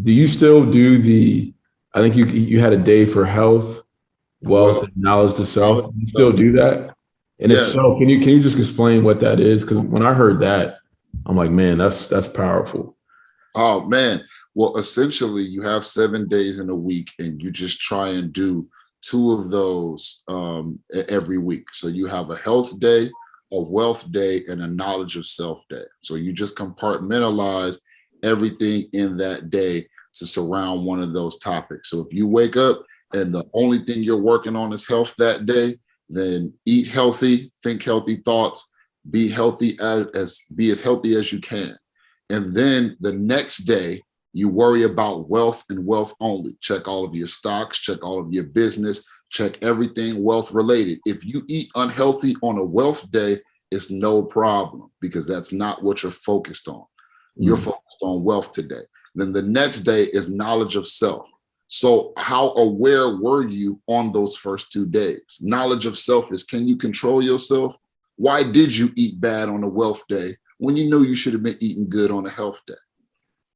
Do you still do I think you had a day for health, wealth, Well, and knowledge to self. knowledge Do you still itself. do that? And if Yes. so, can you just explain what that is? Because when I heard that, I'm like, man, that's powerful. Oh man. Well, essentially, you have 7 days in a week, and you just try and do two of those every week. So you have a health day, a wealth day, and a knowledge of self day. So you just compartmentalize everything in that day to surround one of those topics. So if you wake up and the only thing you're working on is health that day, then eat healthy, think healthy thoughts, be healthy as be as healthy as you can. And then the next day, you worry about wealth and wealth only. Check all of your stocks, check all of your business, check everything wealth related. If you eat unhealthy on a wealth day, it's no problem because that's not what you're focused on. You're Mm. focused on wealth today. Then the next day is knowledge of self. So, how aware were you on those first 2 days? Knowledge of self is, can you control yourself? Why did you eat bad on a wealth day when you knew you should have been eating good on a health day?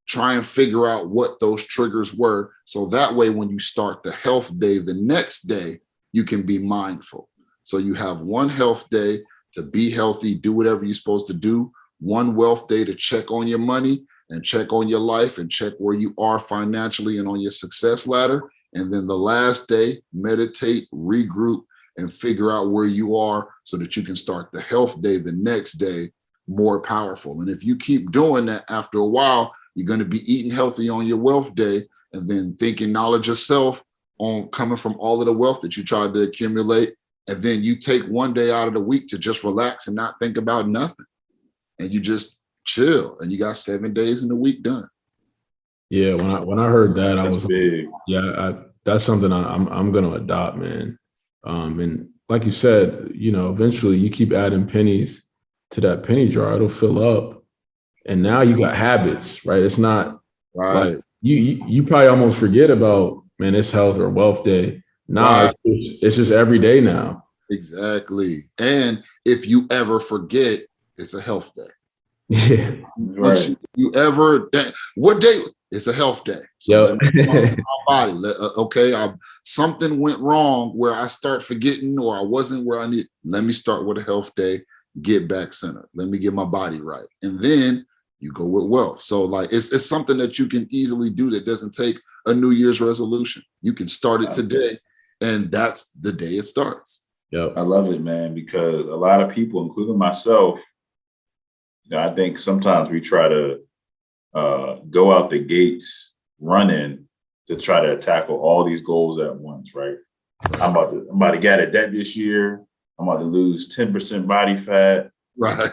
Try and figure out what those triggers were. So that way, when you start the health day the next day, you can be mindful. So you have one health day to be healthy, do whatever you're supposed to do, one wealth day to check on your money and check on your life and check where you are financially and on your success ladder. And then the last day, meditate, regroup, and figure out where you are so that you can start the health day the next day more powerful. And if you keep doing that, after a while, you're going to be eating healthy on your wealth day and then thinking knowledge of self on coming from all of the wealth that you tried to accumulate. And then you take one day out of the week to just relax and not think about nothing. And you just chill and you got 7 days in the week done. Yeah, when I heard that, I That's was like, big. yeah, that's something I'm gonna adopt, man. And like you said, eventually you keep adding pennies to that penny jar, it'll fill up, and now you got habits, right? It's not like Right. you probably almost forget about, man, it's health or wealth day. Nah, Right. it's just every day now. Exactly. And if you ever forget, it's a health day. Yeah. Once Right. you ever, what day? It's a health day. So let Yep. me my body. Okay, something went wrong where I start forgetting or I wasn't where I need. Let me start with a health day, get back centered. Let me get my body right. And then you go with wealth. So like it's something that you can easily do that doesn't take a New Year's resolution. You can start it today, and that's the day it starts. Yep. I love it, man, because a lot of people, including myself, I think sometimes we try to go out the gates running to try to tackle all these goals at once, right? I'm about to get a debt this year. I'm about to lose 10% body fat. Right.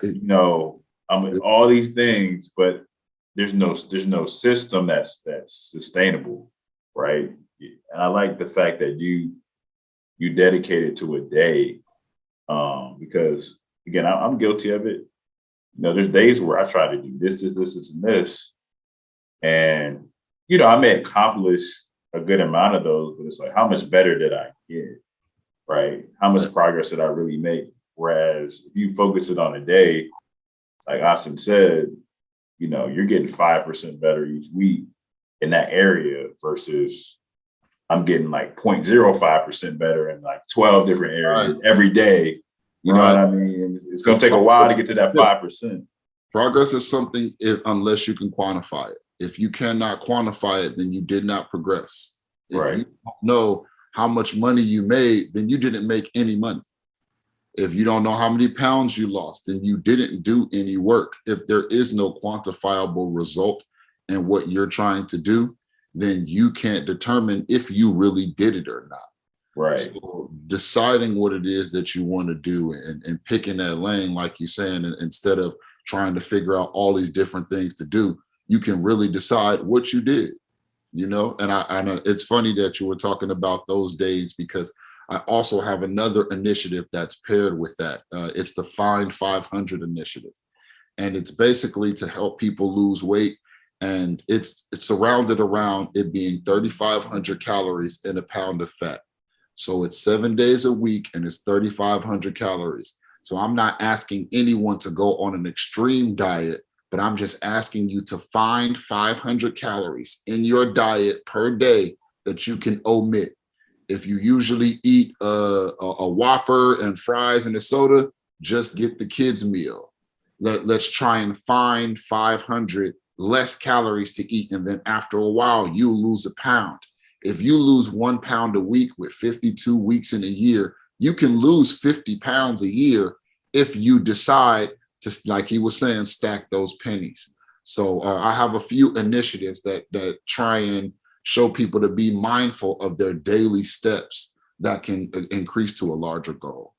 I'm all these things, but there's no system that's sustainable, right? And I like the fact that you dedicated to a day, because again, I'm guilty of it. There's days where I try to do this, and this, and I may accomplish a good amount of those, but it's like, how much better did I get, right? How much progress did I really make? Whereas if you focus it on a day, like Austin said, you're getting 5% better each week in that area versus I'm getting like 0.05% better in like 12 different areas every day. You know what I mean? It's going to take a while to get to that 5%. Progress is something unless you can quantify it. If you cannot quantify it, then you did not progress. If you don't know how much money you made, then you didn't make any money. If you don't know how many pounds you lost, then you didn't do any work. If there is no quantifiable result in what you're trying to do, then you can't determine if you really did it or not. Right. So deciding what it is that you want to do and picking that lane, like you're saying, instead of trying to figure out all these different things to do, you can really decide what you did, and it's funny that you were talking about those days because I also have another initiative that's paired with that. It's the Find 500 initiative. And it's basically to help people lose weight. And it's surrounded around it being 3,500 calories in a pound of fat. So it's 7 days a week and it's 3,500 calories. So I'm not asking anyone to go on an extreme diet, but I'm just asking you to find 500 calories in your diet per day that you can omit. If you usually eat a Whopper and fries and a soda, just get the kids' meal. Let's try and find 500 less calories to eat. And then after a while, you'll lose a pound. If you lose 1 pound a week with 52 weeks in a year, you can lose 50 pounds a year if you decide to, like he was saying, stack those pennies. So I have a few initiatives that try and show people to be mindful of their daily steps that can increase to a larger goal.